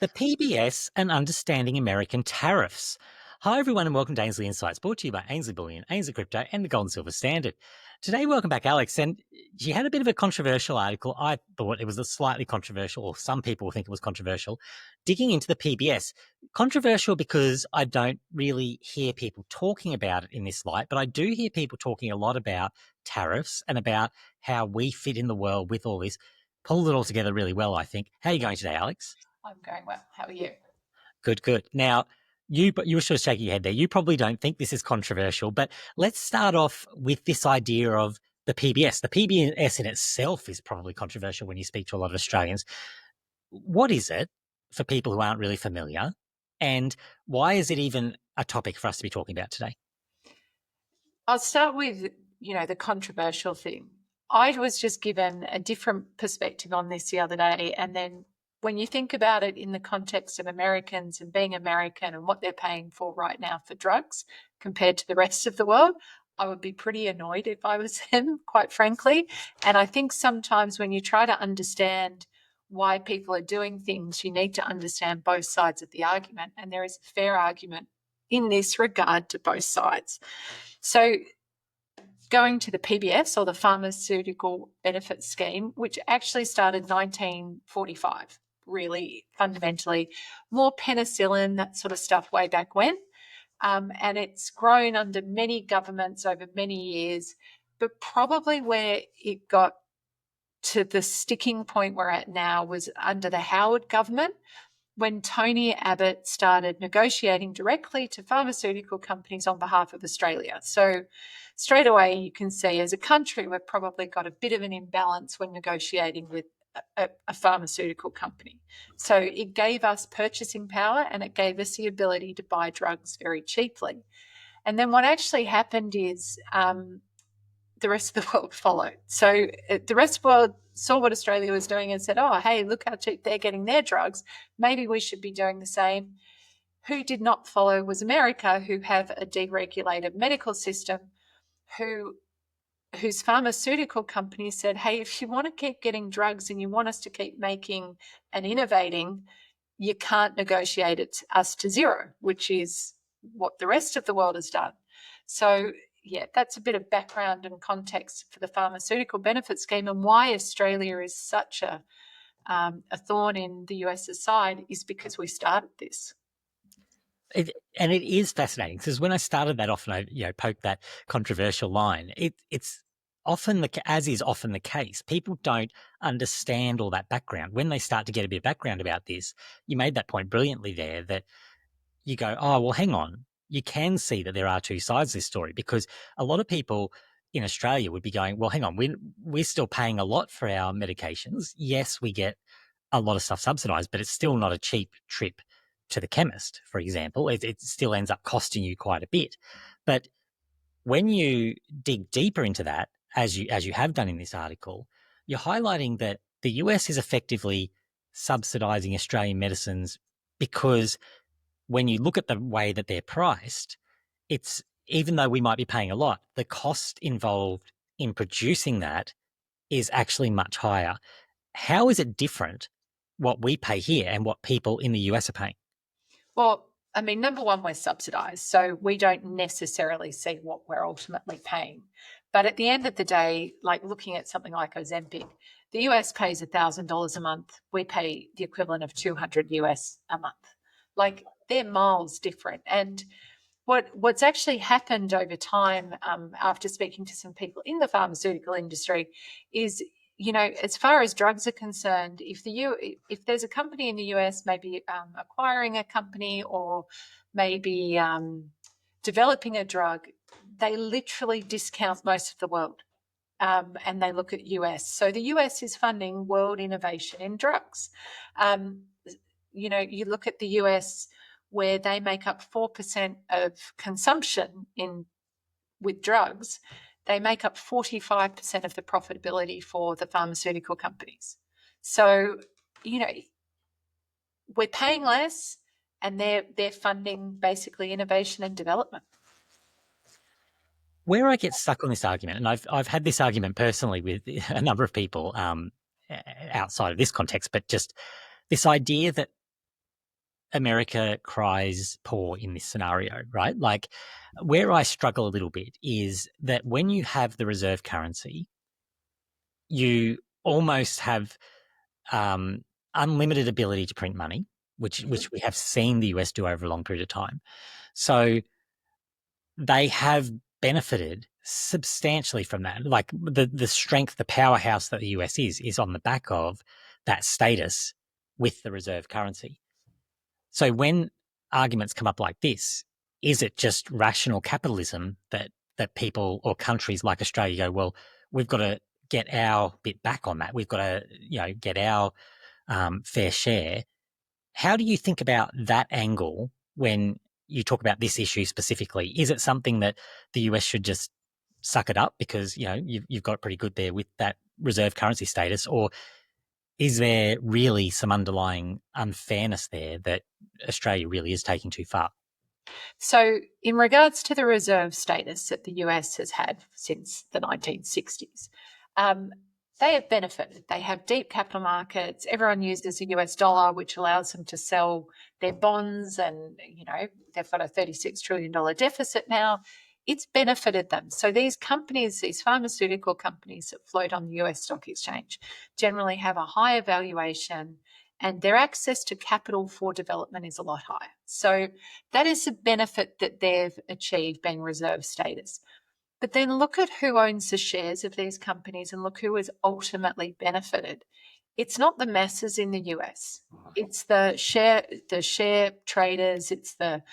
The PBS and Understanding American Tariffs. Hi, everyone, and welcome to Ainsley Insights, brought to you by Ainsley Bullion, Ainsley Crypto, and the Gold and Silver Standard. Today, welcome back, Alex. And she had a bit of a controversial article. I thought it was a slightly controversial, or some people think it was controversial, digging into the PBS. Controversial because I don't really hear people talking about it in this light, but I do hear people talking a lot about tariffs and about how we fit in the world with all this. Pulled it all together really well, I think. How are you going today, Alex? I'm going well. How are you? Good, good. Now, you were sort of shaking your head there. You probably don't think this is controversial, but let's start off with this idea of the PBS. The PBS in itself is probably controversial when you speak to a lot of Australians. What is it for people who aren't really familiar? And why is it even a topic for us to be talking about today? I'll start with, the controversial thing. I was just given a different perspective on this the other day. And then when you think about it in the context of Americans and being American and what they're paying for right now for drugs compared to the rest of the world, I would be pretty annoyed if I was them, quite frankly. And I think sometimes when you try to understand why people are doing things, you need to understand both sides of the argument. And there is a fair argument in this regard to both sides. So going to the PBS, or the Pharmaceutical Benefit Scheme, which actually started 1945, really fundamentally, more penicillin, that sort of stuff way back when. And it's grown under many governments over many years, but probably where it got to the sticking point we're at now was under the Howard government, when Tony Abbott started negotiating directly to pharmaceutical companies on behalf of Australia. So straight away, you can see as a country, we've probably got a bit of an imbalance when negotiating with a pharmaceutical company. So it gave us purchasing power and it gave us the ability to buy drugs very cheaply. And then what actually happened is the rest of the world followed. So the rest of the world saw what Australia was doing and said, oh, hey, look how cheap they're getting their drugs. Maybe we should be doing the same. Who did not follow was America, who have a deregulated medical system, whose pharmaceutical companies said, hey, if you want to keep getting drugs and you want us to keep making and innovating, you can't negotiate us to zero, which is what the rest of the world has done. So yeah, that's a bit of background and context for the Pharmaceutical Benefit Scheme, and why Australia is such a thorn in the US's side is because we started this. And it is fascinating because when I started that off and I poked that controversial line, it's often as is often the case, people don't understand all that background. When they start to get a bit of background about this, you made that point brilliantly there, that you go, oh, well, hang on. You can see that there are two sides to this story, because a lot of people in Australia would be going, well, hang on, we're still paying a lot for our medications. Yes, we get a lot of stuff subsidized, but it's still not a cheap trip to the chemist, for example. It still ends up costing you quite a bit. But when you dig deeper into that, as you have done in this article, you're highlighting that the US is effectively subsidizing Australian medicines because when you look at the way that they're priced, it's, even though we might be paying a lot, the cost involved in producing that is actually much higher. How is it different what we pay here and what people in the US are paying? Well, I mean, number one, we're subsidised, so we don't necessarily see what we're ultimately paying. But at the end of the day, like looking at something like Ozempic, the US pays $1,000 a month. We pay the equivalent of 200 US a month. Like, they're miles different. And what's actually happened over time, after speaking to some people in the pharmaceutical industry, is, as far as drugs are concerned, if there's a company in the US maybe acquiring a company, or maybe developing a drug, they literally discount most of the world. And they look at US. So the US is funding world innovation in drugs. You look at the US, where they make up 4% of consumption with drugs, they make up 45% of the profitability for the pharmaceutical companies. So, we're paying less, and they're funding basically innovation and development. Where I get stuck on this argument, and I've had this argument personally with a number of people outside of this context, but just this idea that America cries poor in this scenario, right? Like, where I struggle a little bit is that when you have the reserve currency, you almost have unlimited ability to print money, which we have seen the US do over a long period of time. So they have benefited substantially from that. Like the strength, the powerhouse that the US is on the back of that status with the reserve currency. So when arguments come up like this, is it just rational capitalism that people or countries like Australia go, well, we've got to get our bit back on that. We've got to, get our fair share. How do you think about that angle when you talk about this issue specifically? Is it something that the US should just suck it up because you've got it pretty good there with that reserve currency status, or is there really some underlying unfairness there that Australia really is taking too far? So, in regards to the reserve status that the US has had since the 1960s, they have benefited. They have deep capital markets. Everyone uses the US dollar, which allows them to sell their bonds, and they've got a $36 trillion deficit now. It's benefited them. So these companies, these pharmaceutical companies that float on the US stock exchange, generally have a higher valuation, and their access to capital for development is a lot higher. So that is the benefit that they've achieved, being reserve status. But then look at who owns the shares of these companies and look who has ultimately benefited. It's not the masses in the US. It's the share traders, it's the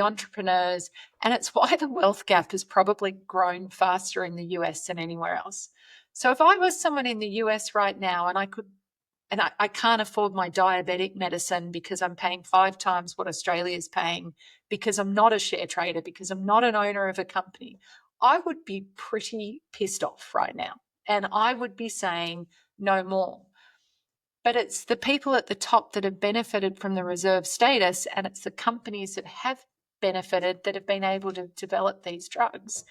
entrepreneurs, and it's why the wealth gap has probably grown faster in the US than anywhere else. So if I was someone in the US right now and I can't afford my diabetic medicine because I'm paying 5 times what Australia is paying, because I'm not a share trader, because I'm not an owner of a company, I would be pretty pissed off right now. And I would be saying no more. But it's the people at the top that have benefited from the reserve status, and it's the companies that have benefited that have been able to develop these drugs.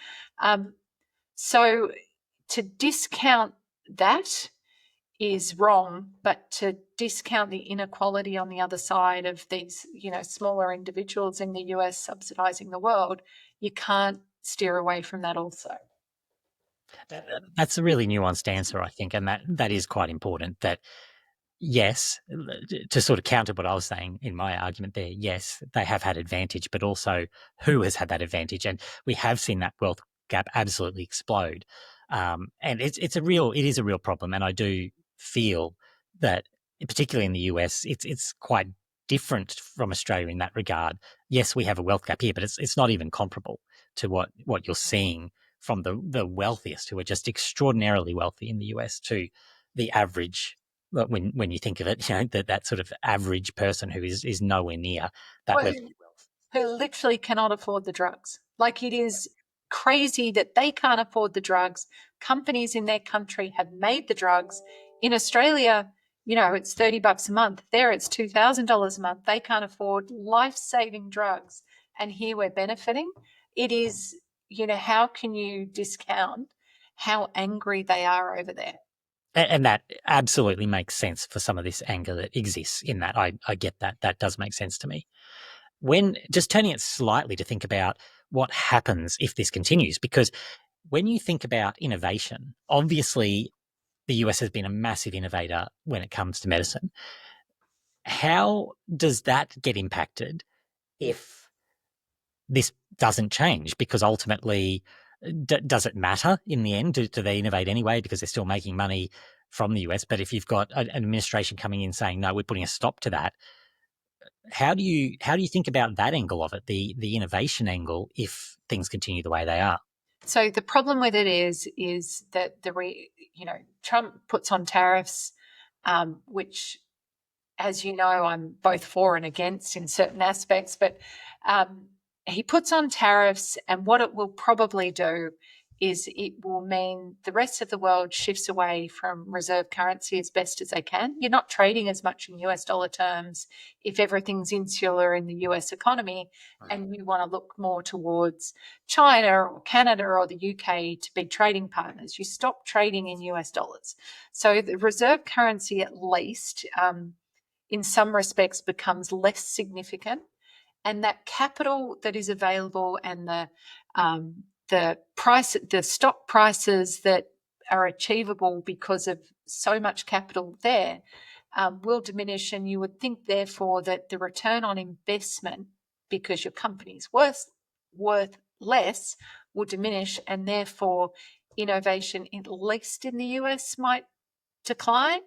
So to discount that is wrong, but to discount the inequality on the other side of these, smaller individuals in the US subsidizing the world, you can't steer away from that also. That's a really nuanced answer, I think, and that is quite important. That yes, to sort of counter what I was saying in my argument there, yes, they have had advantage, but also who has had that advantage, and we have seen that wealth gap absolutely explode, and it is a real problem, and I do feel that, particularly in the US, it's quite different from Australia in that regard. Yes, we have a wealth gap here, but it's not even comparable to what you're seeing from the wealthiest, who are just extraordinarily wealthy in the US, to the average. When you think of it, that sort of average person who is nowhere near that Well, level of wealth. who literally cannot afford the drugs. Like, it is crazy that they can't afford the drugs. Companies in their country have made the drugs. In Australia, it's $30 a month. There it's $2,000 a month. They can't afford life-saving drugs. And here we're benefiting. It is, how can you discount how angry they are over there? And that absolutely makes sense for some of this anger that exists in that. I get that. That does make sense to me. When just turning it slightly to think about what happens if this continues, because when you think about innovation, obviously the US has been a massive innovator when it comes to medicine. How does that get impacted if this doesn't change? Because ultimately, does it matter in the end? Do they innovate anyway because they're still making money from the US? But if you've got an administration coming in saying, no, we're putting a stop to that, how do you think about that angle of it, the innovation angle, if things continue the way they are? So the problem with it is that Trump puts on tariffs, which, as you know, I'm both for and against in certain aspects, but he puts on tariffs, and what it will probably do is it will mean the rest of the world shifts away from reserve currency as best as they can. You're not trading as much in US dollar terms if everything's insular in the US economy, and you want to look more towards China or Canada or the UK to be trading partners. You stop trading in US dollars. So the reserve currency, at least, in some respects becomes less significant, and that capital that is available and the stock prices that are achievable because of so much capital there will diminish. And you would think, therefore, that the return on investment, because your company's worth less, will diminish, and therefore innovation, at least in the US, might decline.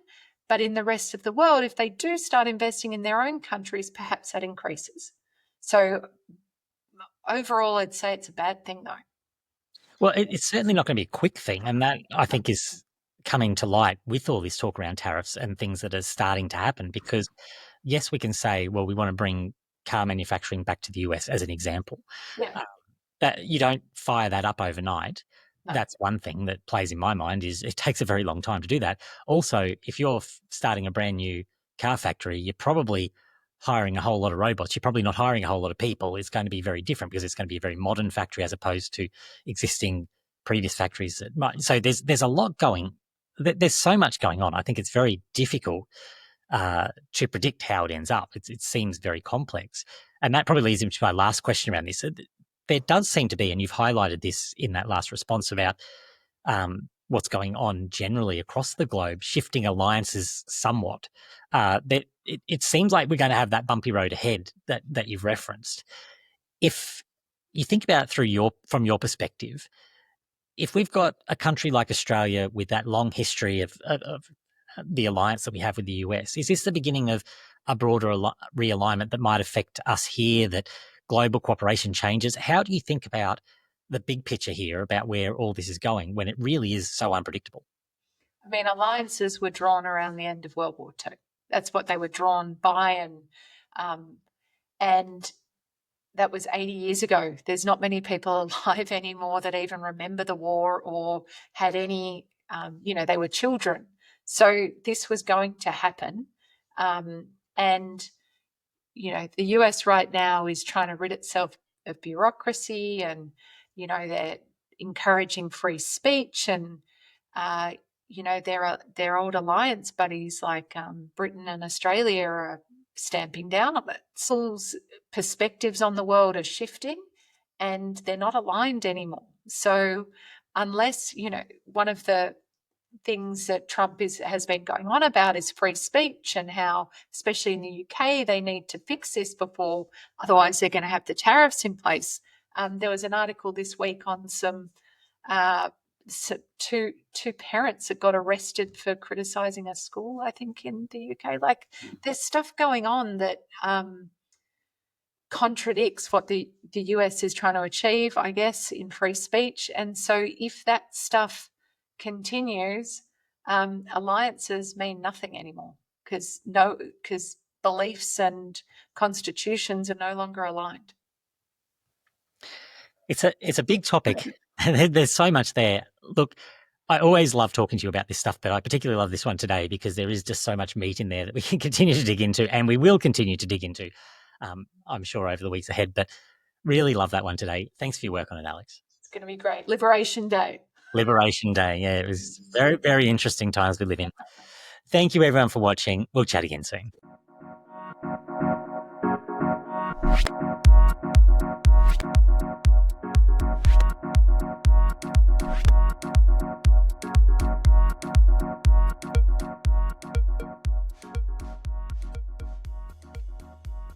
But in the rest of the world, if they do start investing in their own countries, perhaps that increases. So overall, I'd say it's a bad thing, though. Well, it's certainly not going to be a quick thing, and that, I think, is coming to light with all this talk around tariffs and things that are starting to happen. Because yes, we can say, well, we want to bring car manufacturing back to the US as an example. Yeah. That you don't fire that up overnight. No. That's one thing that plays in my mind, is it takes a very long time to do that. Also, if you're starting a brand new car factory, you're probably hiring a whole lot of robots. You're probably not hiring a whole lot of people. It's going to be very different because it's going to be a very modern factory as opposed to existing previous factories. So there's a lot going. There's so much going on. I think it's very difficult to predict how it ends up. It seems very complex. And that probably leads into my last question around this. There does seem to be, and you've highlighted this in that last response about what's going on generally across the globe, shifting alliances somewhat. It seems like we're going to have that bumpy road ahead that you've referenced. If you think about it from your perspective, if we've got a country like Australia with that long history of the alliance that we have with the US, is this the beginning of a broader realignment that might affect us here, that global cooperation changes? How do you think about the big picture here about where all this is going when it really is so unpredictable? I mean, alliances were drawn around the end of World War II. That's what they were drawn by, and that was 80 years ago. There's not many people alive anymore that even remember the war or had any, they were children. So this was going to happen. And, the US right now is trying to rid itself of bureaucracy, and, they're encouraging free speech, and, their old alliance buddies like Britain and Australia are stamping down on it. Seoul's perspectives on the world are shifting, and they're not aligned anymore. So unless, one of the things that Trump has been going on about is free speech, and how, especially in the UK, they need to fix this before, otherwise they're going to have the tariffs in place. There was an article this week on some two parents that got arrested for criticizing a school, I think, in the UK. Like, there's stuff going on that contradicts what the US is trying to achieve, I guess, in free speech. And so if that stuff continues, alliances mean nothing anymore, because beliefs and constitutions are no longer aligned. It's a big topic. There's so much there. Look, I always love talking to you about this stuff, but I particularly love this one today because there is just so much meat in there that we can continue to dig into, and we will continue to dig into, I'm sure, over the weeks ahead. But really love that one today. Thanks for your work on it, Alex. It's going to be great. Liberation Day. Liberation Day. Yeah, it was very, very interesting times we live in. Thank you, everyone, for watching. We'll chat again soon.